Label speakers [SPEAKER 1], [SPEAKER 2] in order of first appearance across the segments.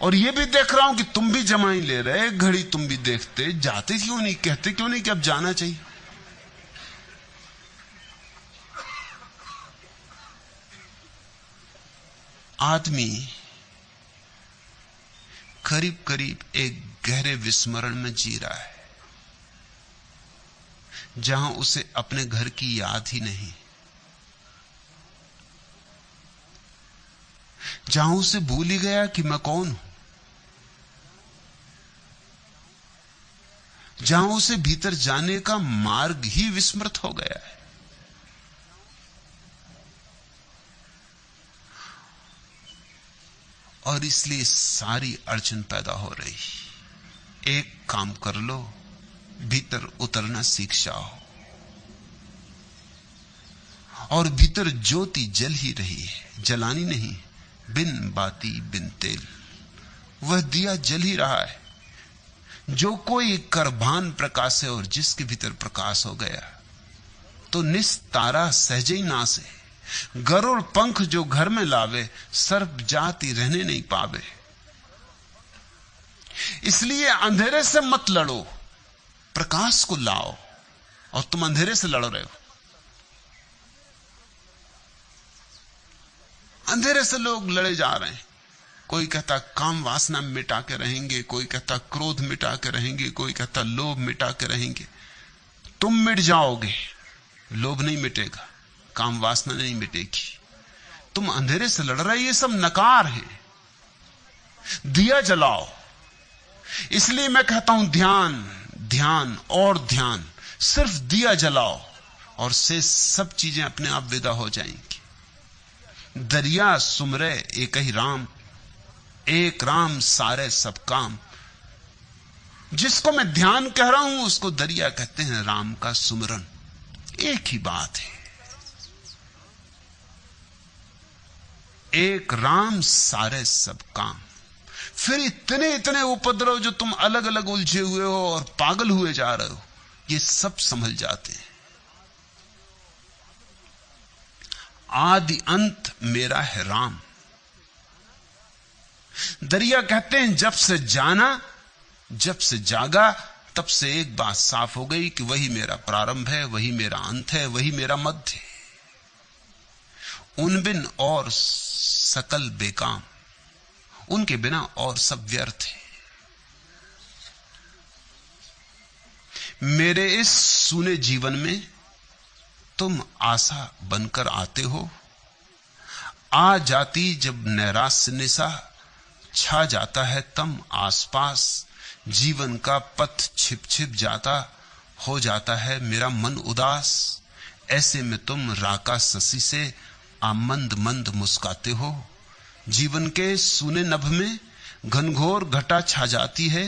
[SPEAKER 1] और ये भी देख रहा हूं कि तुम भी जमाई ले रहे, घड़ी तुम भी देखते, जाते क्यों नहीं, कहते क्यों नहीं कि अब जाना चाहिए। आदमी करीब करीब एक गहरे विस्मरण में जी रहा है, जहां उसे अपने घर की याद ही नहीं, जहां उसे भूल ही गया कि मैं कौन हूं, जहां उसे भीतर जाने का मार्ग ही विस्मृत हो गया है। और इसलिए सारी अड़चन पैदा हो रही। एक काम कर लो, भीतर उतरना सीख जाओ, और भीतर ज्योति जल ही रही है, जलानी नहीं, बिन बाती बिन तेल, वह दिया जल ही रहा है। जो कोई करभान प्रकाश है, और जिसके भीतर प्रकाश हो गया तो निस्तारा सहजे ही नाश है। गरुड़ पंख जो घर में लावे, सर्प जाति रहने नहीं पावे। इसलिए अंधेरे से मत लड़ो, प्रकाश को लाओ, और तुम अंधेरे से लड़ रहे हो। अंधेरे से लोग लड़े जा रहे हैं। कोई कहता काम वासना मिटा के रहेंगे, कोई कहता क्रोध मिटा के रहेंगे, कोई कहता लोभ मिटा के रहेंगे। तुम मिट जाओगे, लोभ नहीं मिटेगा, काम वासना नहीं मिटेगी। तुम अंधेरे से लड़ रहे, ये सब नकार है। दिया जलाओ। इसलिए मैं कहता हूं ध्यान, ध्यान और ध्यान। सिर्फ दिया जलाओ और से सब चीजें अपने आप विदा हो जाएंगी। दरिया सुमरे एक ही राम, एक राम सारे सब काम। जिसको मैं ध्यान कह रहा हूं उसको दरिया कहते हैं, राम का सुमरन एक ही बात है। एक राम सारे सब काम। फिर इतने इतने उपद्रव जो तुम अलग अलग उलझे हुए हो और पागल हुए जा रहे हो, ये सब संभल जाते हैं। आदि अंत मेरा है राम। दरिया कहते हैं जब से जाना, जब से जागा, तब से एक बात साफ हो गई कि वही मेरा प्रारंभ है, वही मेरा अंत है, वही मेरा मध्य है। उन बिन और सकल बेकाम, उनके बिना और सब व्यर्थ है। मेरे इस सूने जीवन में तुम आशा बनकर आते हो। आ जाती जब नैराश्य निशा, छा जाता है तम आसपास। जीवन का पथ छिप छिप जाता, हो जाता है मेरा मन उदास। ऐसे में तुम राका शशि से आमंद मंद मुस्काते हो। जीवन के सूने नभ में घनघोर घटा छा जाती है।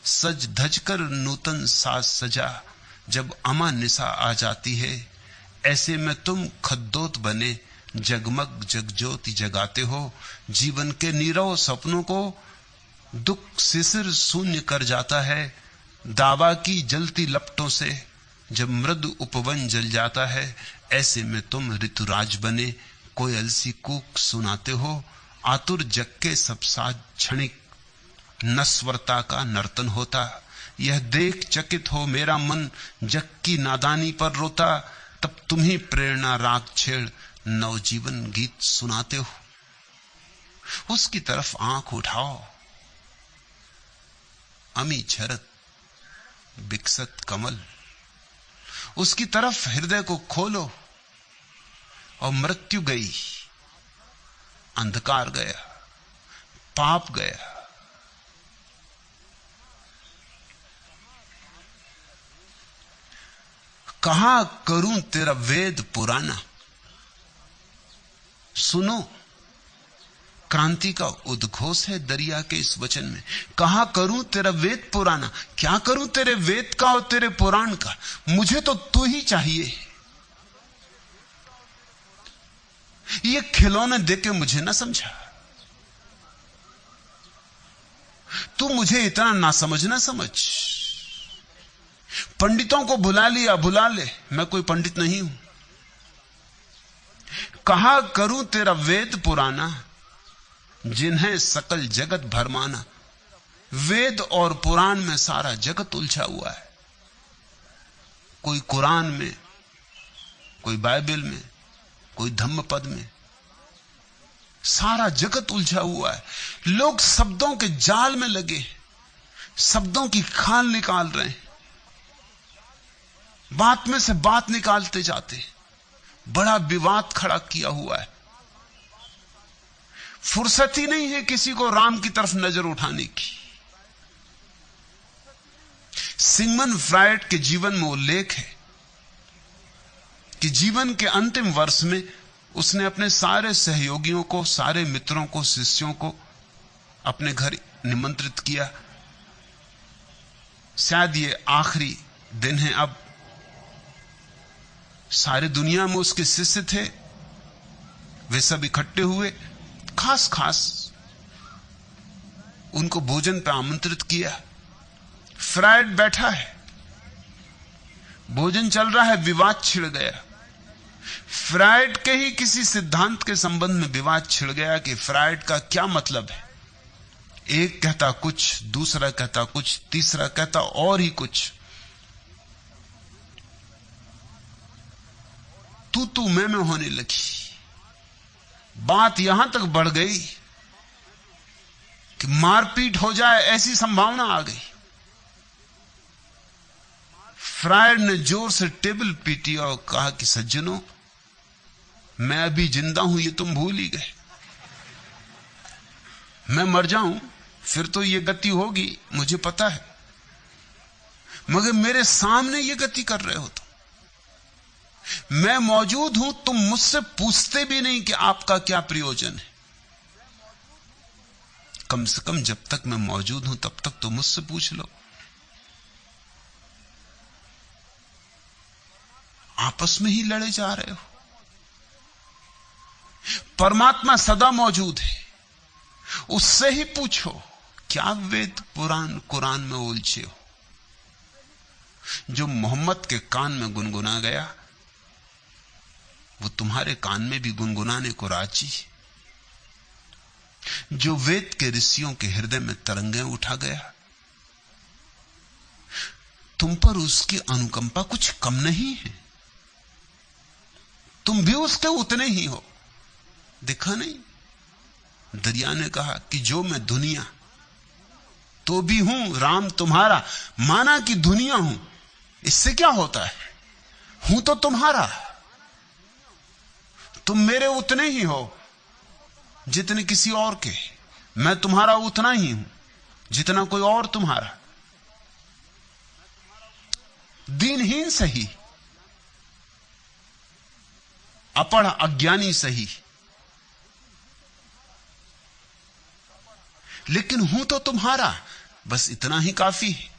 [SPEAKER 1] सज धज कर नूतन साज सजा, जब अमा निशा आ जाती है। ऐसे में तुम खद्दोत बने जगमग जगज्योति जगाते हो। जीवन के नीरव सपनों को दुख शिशिर शून्य कर जाता है। दावा की जलती लपटों से जब मृदु उपवन जल जाता है। ऐसे में तुम ऋतुराज बने कोयल सी कूक सुनाते हो। आतुर जग के सब साज क्षणिक नस्वरता का नर्तन होता। यह देख चकित हो मेरा मन जग की नादानी पर रोता। तब तुम ही प्रेरणा राग छेड़ नवजीवन गीत सुनाते हो। उसकी तरफ आंख उठाओ, अमी झरत विकसत कमल। उसकी तरफ हृदय को खोलो, और मृत्यु गई, अंधकार गया, पाप गया। कहां करूं तेरा वेद पुराना। सुनो, क्रांति का उद्घोष है दरिया के इस वचन में। कहां करूं तेरा वेद पुराना। क्या करूं तेरे वेद का और तेरे पुराण का। मुझे तो तू ही चाहिए। ये खिलौने देके मुझे ना समझा। तू मुझे इतना ना समझ ना समझ। पंडितों को बुला लिया, बुला ले, मैं कोई पंडित नहीं हूं। कहा करूं तेरा वेद पुराना, जिन्हें सकल जगत भरमाना। वेद और पुराण में सारा जगत उलझा हुआ है। कोई कुरान में, कोई बाइबल में, कोई धम्मपद में, सारा जगत उलझा हुआ है। लोग शब्दों के जाल में लगे, शब्दों की खाल निकाल रहे हैं, बात में से बात निकालते जाते, बड़ा विवाद खड़ा किया हुआ है। फुर्सत ही नहीं है किसी को राम की तरफ नजर उठाने की। सिगमंड फ्रायड के जीवन में उल्लेख है कि जीवन के अंतिम वर्ष में उसने अपने सारे सहयोगियों को, सारे मित्रों को, शिष्यों को अपने घर निमंत्रित किया। शायद ये आखिरी दिन है। अब सारे दुनिया में उसके शिष्य थे, वे सब इकट्ठे हुए, खास खास उनको भोजन पर आमंत्रित किया। फ्रायड बैठा है, भोजन चल रहा है, विवाद छिड़ गया। फ्रायड के ही किसी सिद्धांत के संबंध में विवाद छिड़ गया कि फ्रायड का क्या मतलब है। एक कहता कुछ, दूसरा कहता कुछ, तीसरा कहता और ही कुछ। तू मैं होने लगी। बात यहां तक बढ़ गई कि मारपीट हो जाए ऐसी संभावना आ गई। फ्रायड ने जोर से टेबल पीटी और कहा कि सज्जनों, मैं अभी जिंदा हूं ये तुम भूल ही गए। मैं मर जाऊं फिर तो ये गति होगी, मुझे पता है, मगर मेरे सामने ये गति कर रहे हो तुम। मैं मौजूद हूं, तुम मुझसे पूछते भी नहीं कि आपका क्या प्रयोजन है। कम से कम जब तक मैं मौजूद हूं तब तक तो मुझसे पूछ लो। आपस में ही लड़े जा रहे हो। परमात्मा सदा मौजूद है, उससे ही पूछो। क्या वेद पुराण कुरान में उलझे हो? जो मोहम्मद के कान में गुनगुना गया वो तुम्हारे कान में भी गुनगुनाने को राजी है। जो वेद के ऋषियों के हृदय में तरंगें उठा गया, तुम पर उसकी अनुकंपा कुछ कम नहीं है। तुम भी उसके उतने ही हो। देखा नहीं, दरिया ने कहा कि जो मैं दुनिया तो भी हूं, राम तुम्हारा। माना कि दुनिया हूं, इससे क्या होता है? हूं तो तुम्हारा। तुम मेरे उतने ही हो जितने किसी और के। मैं तुम्हारा उतना ही हूं जितना कोई और तुम्हारा। दीनहीन सही, अपढ़ अज्ञानी सही, लेकिन हूं तो तुम्हारा। बस इतना ही काफी है।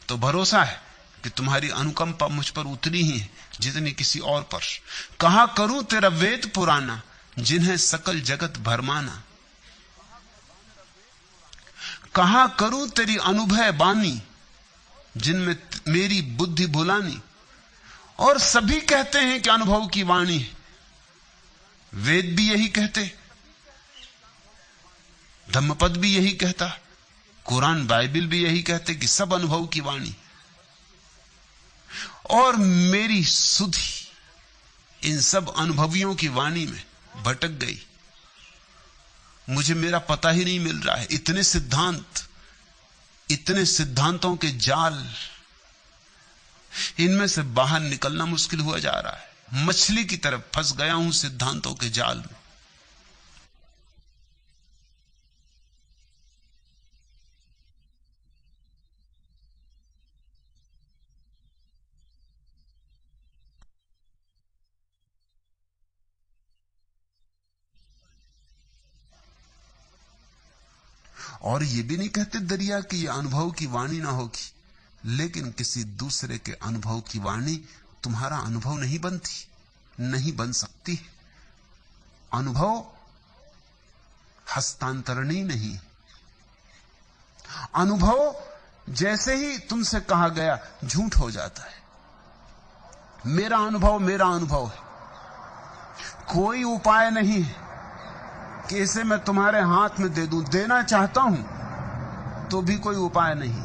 [SPEAKER 1] तो भरोसा है कि तुम्हारी अनुकंपा मुझ पर उतनी ही है जितनी किसी और पर। कहा करूं तेरा वेद पुराना, जिन्हें सकल जगत भरमाना। कहा करूं तेरी अनुभव बानी, जिनमें मेरी बुद्धि भुलानी। और सभी कहते हैं कि अनुभव की वाणी है। वेद भी यही कहते, धम्मपद भी यही कहता, कुरान बाइबल भी यही कहते कि सब अनुभव की वाणी। और मेरी सुधि इन सब अनुभवियों की वाणी में भटक गई। मुझे मेरा पता ही नहीं मिल रहा है। इतने सिद्धांत, इतने सिद्धांतों के जाल, इनमें से बाहर निकलना मुश्किल हुआ जा रहा है। मछली की तरह फंस गया हूं सिद्धांतों के जाल में। और ये भी नहीं कहते दरिया कि ये अनुभव की वाणी ना होगी, लेकिन किसी दूसरे के अनुभव की वाणी तुम्हारा अनुभव नहीं बनती, नहीं बन सकती। अनुभव हस्तांतरणीय नहीं। अनुभव जैसे ही तुमसे कहा गया झूठ हो जाता है। मेरा अनुभव है, कोई उपाय नहीं है। कि इसे मैं तुम्हारे हाथ में दे दूं। देना चाहता हूं तो भी कोई उपाय नहीं।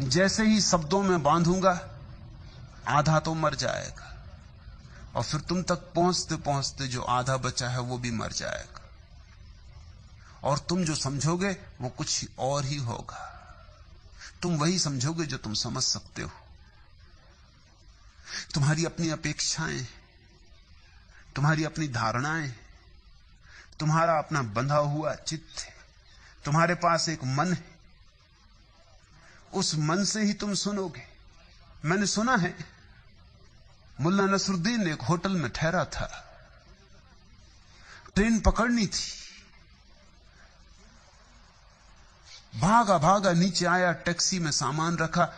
[SPEAKER 1] जैसे ही शब्दों में बांधूंगा, आधा तो मर जाएगा, और फिर तुम तक पहुंचते पहुंचते जो आधा बचा है वो भी मर जाएगा, और तुम जो समझोगे वो कुछ और ही होगा। तुम वही समझोगे जो तुम समझ सकते हो। तुम्हारी अपनी अपेक्षाएं, तुम्हारी अपनी धारणाएं, तुम्हारा अपना बंधा हुआ चित्त है, तुम्हारे पास एक मन है, उस मन से ही तुम सुनोगे। मैंने सुना है, मुल्ला नसरुद्दीन एक होटल में ठहरा था, ट्रेन पकड़नी थी, भागा भागा नीचे आया, टैक्सी में सामान रखा,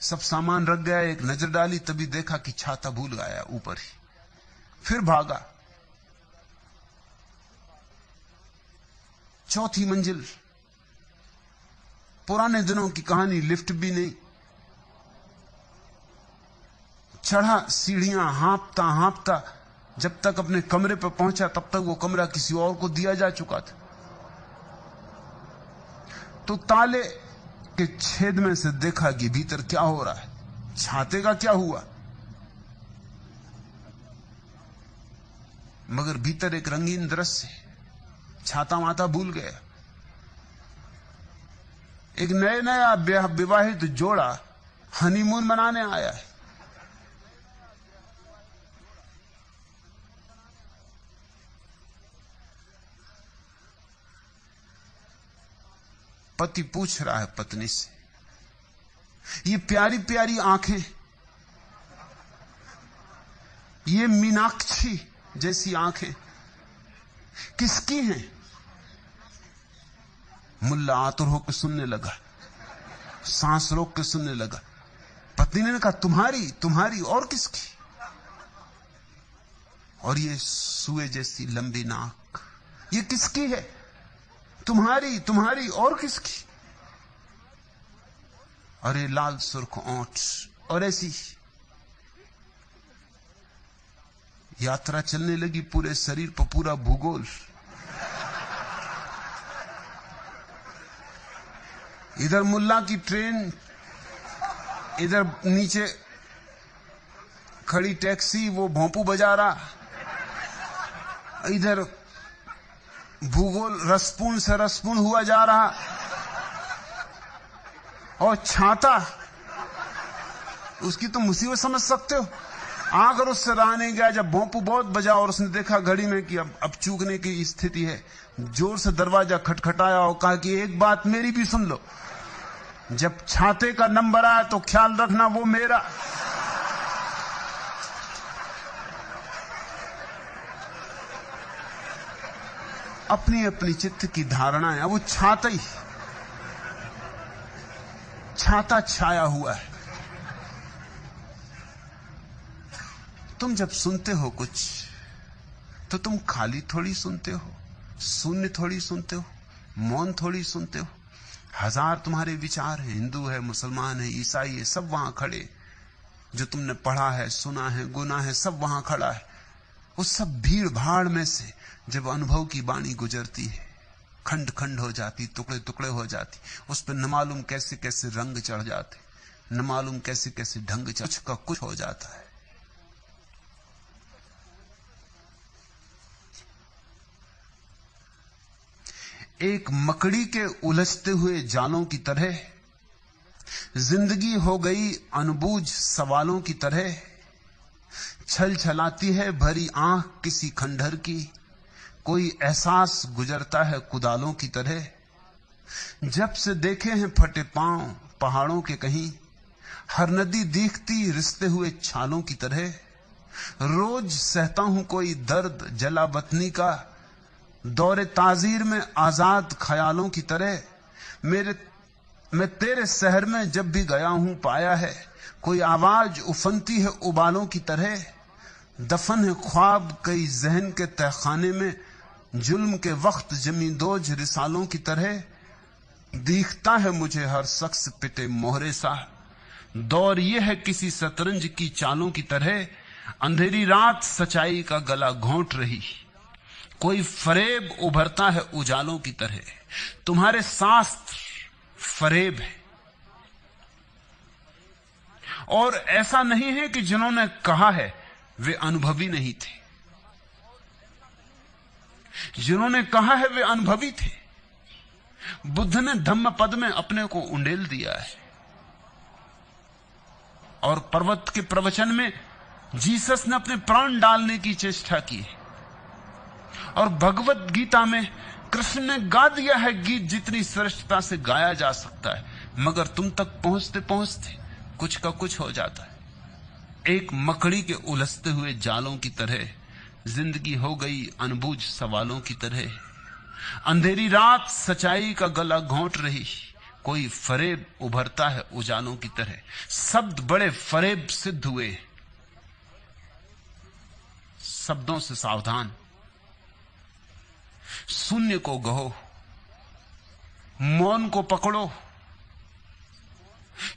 [SPEAKER 1] सब सामान रख गया, एक नजर डाली, तभी देखा कि छाता भूल गया ऊपर ही। फिर भागा, चौथी मंजिल, पुराने दिनों की कहानी, लिफ्ट भी नहीं, चढ़ा सीढ़ियां हाँपता हाँपता, जब तक अपने कमरे पर पहुंचा तब तक वो कमरा किसी और को दिया जा चुका था। तो ताले के छेद में से देखा कि भीतर क्या हो रहा है, छाते का क्या हुआ, मगर भीतर एक रंगीन दृश्य, छाता माता भूल गया। एक नए नया विवाहित जोड़ा हनीमून मनाने आया है। पति पूछ रहा है पत्नी से, ये प्यारी प्यारी आंखें, ये मीनाक्षी जैसी आंखें किसकी हैं? मुल्ला आतुर होकर सुनने लगा, सांस रोक के सुनने लगा। पत्नी ने कहा, तुम्हारी तुम्हारी और किसकी? और ये सुए जैसी लंबी नाक, ये किसकी है? तुम्हारी तुम्हारी और किसकी? अरे लाल सुर्ख ओंठ, और ऐसी यात्रा चलने लगी, पूरे शरीर पर पूरा भूगोल। इधर मुल्ला की ट्रेन, इधर नीचे खड़ी टैक्सी, वो भोंपू बजा रहा, इधर भूगोल रसपूर्ण से रसपूर्ण हुआ जा रहा, और छाता, उसकी तो मुसीबत समझ सकते हो। अगर उससे रहा नहीं गया, जब भोंपू बहुत बजा और उसने देखा घड़ी में कि अब चूकने की स्थिति है, जोर से दरवाजा खटखटाया और कहा कि एक बात मेरी भी सुन लो, जब छाते का नंबर आया तो ख्याल रखना वो मेरा। अपनी अपनी चित्त की धारणाएं, वो छाता छाया हुआ है। तुम जब सुनते हो कुछ तो तुम खाली थोड़ी सुनते हो, शून्य थोड़ी सुनते हो, मौन थोड़ी सुनते हो। हजार तुम्हारे विचार हैं, हिंदू है, मुसलमान है, ईसाई है, सब वहां खड़े, जो तुमने पढ़ा है, सुना है, गुना है, सब वहां खड़ा है। उस सब भीड़ भाड़ में से जब अनुभव की वाणी गुजरती है, खंड खंड हो जाती, टुकड़े टुकड़े हो जाती, उस पर न मालूम कैसे कैसे रंग चढ़ जाते, न मालूम कैसे कैसे ढंग कुछ का कुछ हो जाता है। एक मकड़ी के उलझते हुए जालों की तरह जिंदगी हो गई अनबूझ सवालों की तरह, छल छलाती है भरी आंख किसी खंडहर की, कोई एहसास गुजरता है कुदालों की तरह। जब से देखे हैं फटे पांव पहाड़ों के कहीं, हर नदी दिखती रिश्ते हुए छालों की तरह। रोज सहता हूं कोई दर्द जला वतनी का, दौरे ताजीर में आजाद ख्यालों की तरह। मैं तेरे शहर में जब भी गया हूं पाया है, कोई आवाज उफनती है उबालों की तरह। दफन है ख्वाब कई जहन के तहखाने में, जुल्म के वक्त जमींदोज रिसालों की तरह। दिखता है मुझे हर शख्स पिटे मोहरे सा, दौर ये है किसी शतरंज की चालों की तरह। अंधेरी रात सच्चाई का गला घोंट रही, कोई फरेब उभरता है उजालों की तरह। तुम्हारे शास्त्र फरेब है। और ऐसा नहीं है कि जिन्होंने कहा है वे अनुभवी नहीं थे, जिन्होंने कहा है वे अनुभवी थे। बुद्ध ने धम्म पद में अपने को उंडेल दिया है, और पर्वत के प्रवचन में जीसस ने अपने प्राण डालने की चेष्टा की है, और भगवत गीता में कृष्ण ने गा दिया है गीत जितनी श्रेष्ठता से गाया जा सकता है, मगर तुम तक पहुंचते पहुंचते कुछ का कुछ हो जाता है। एक मकड़ी के उलझते हुए जालों की तरह जिंदगी हो गई अनबूझ सवालों की तरह। अंधेरी रात सच्चाई का गला घोंट रही, कोई फरेब उभरता है उजालों की तरह। शब्द बड़े फरेब सिद्ध हुए। शब्दों से सावधान। शून्य को गहो, मौन को पकड़ो,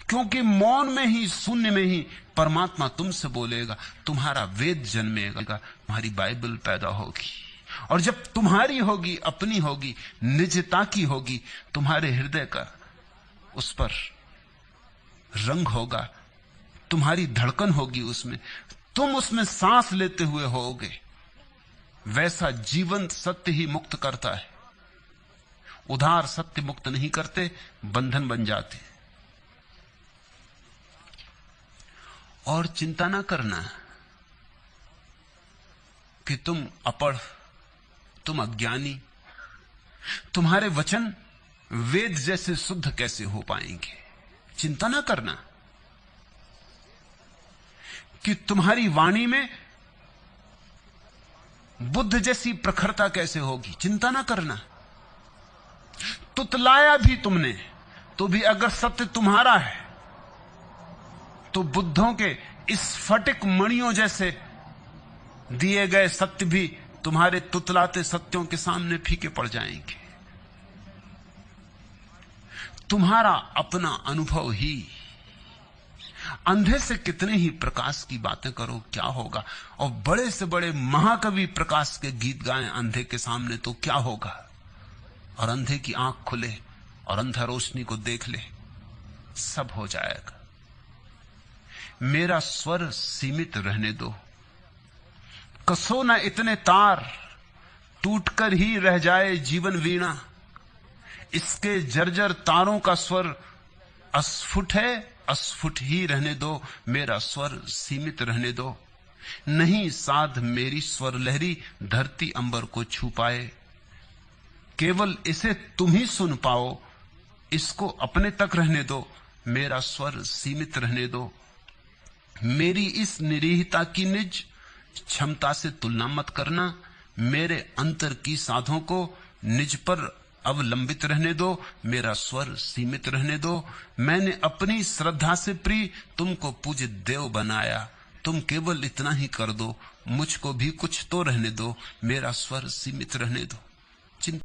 [SPEAKER 1] क्योंकि मौन में ही, शून्य में ही परमात्मा तुमसे बोलेगा। तुम्हारा वेद जन्मेगा, तुम्हारी बाइबल पैदा होगी, और जब तुम्हारी होगी, अपनी होगी, निजता की होगी, तुम्हारे हृदय का उस पर रंग होगा, तुम्हारी धड़कन होगी उसमें, तुम उसमें सांस लेते हुए होगे। वैसा जीवंत सत्य ही मुक्त करता है। उधार सत्य मुक्त नहीं करते, बंधन बन जाते। और चिंता ना करना कि तुम अपढ़, तुम अज्ञानी, तुम्हारे वचन वेद जैसे शुद्ध कैसे हो पाएंगे। चिंता ना करना कि तुम्हारी वाणी में बुद्ध जैसी प्रखरता कैसे होगी। चिंता ना करना। तुतलाया भी तुमने तो भी अगर सत्य तुम्हारा है तो बुद्धों के स्फटिक मणियों जैसे दिए गए सत्य भी तुम्हारे तुतलाते सत्यों के सामने फीके पड़ जाएंगे। तुम्हारा अपना अनुभव ही। अंधे से कितने ही प्रकाश की बातें करो, क्या होगा। और बड़े से बड़े महाकवि प्रकाश के गीत गाएं अंधे के सामने तो क्या होगा। और अंधे की आंख खुले और अंधा रोशनी को देख ले, सब हो जाएगा। मेरा स्वर सीमित रहने दो, कसो न इतने तार, टूटकर ही रह जाए जीवन वीणा। इसके जर्जर तारों का स्वर अस्फुट है, अस्फुट ही रहने दो। मेरा स्वर सीमित रहने दो। नहीं साध मेरी स्वर लहरी धरती अंबर को छू पाए। केवल इसे तुम ही सुन पाओ, इसको अपने तक रहने दो। मेरा स्वर सीमित रहने दो। मेरी इस निरीहता की निज क्षमता से तुलना मत करना। मेरे अंतर की साधों को निज पर अवलंबित रहने दो। मेरा स्वर सीमित रहने दो। मैंने अपनी श्रद्धा से प्रिय तुमको पूज्य देव बनाया। तुम केवल इतना ही कर दो, मुझको भी कुछ तो रहने दो। मेरा स्वर सीमित रहने दो। चिंता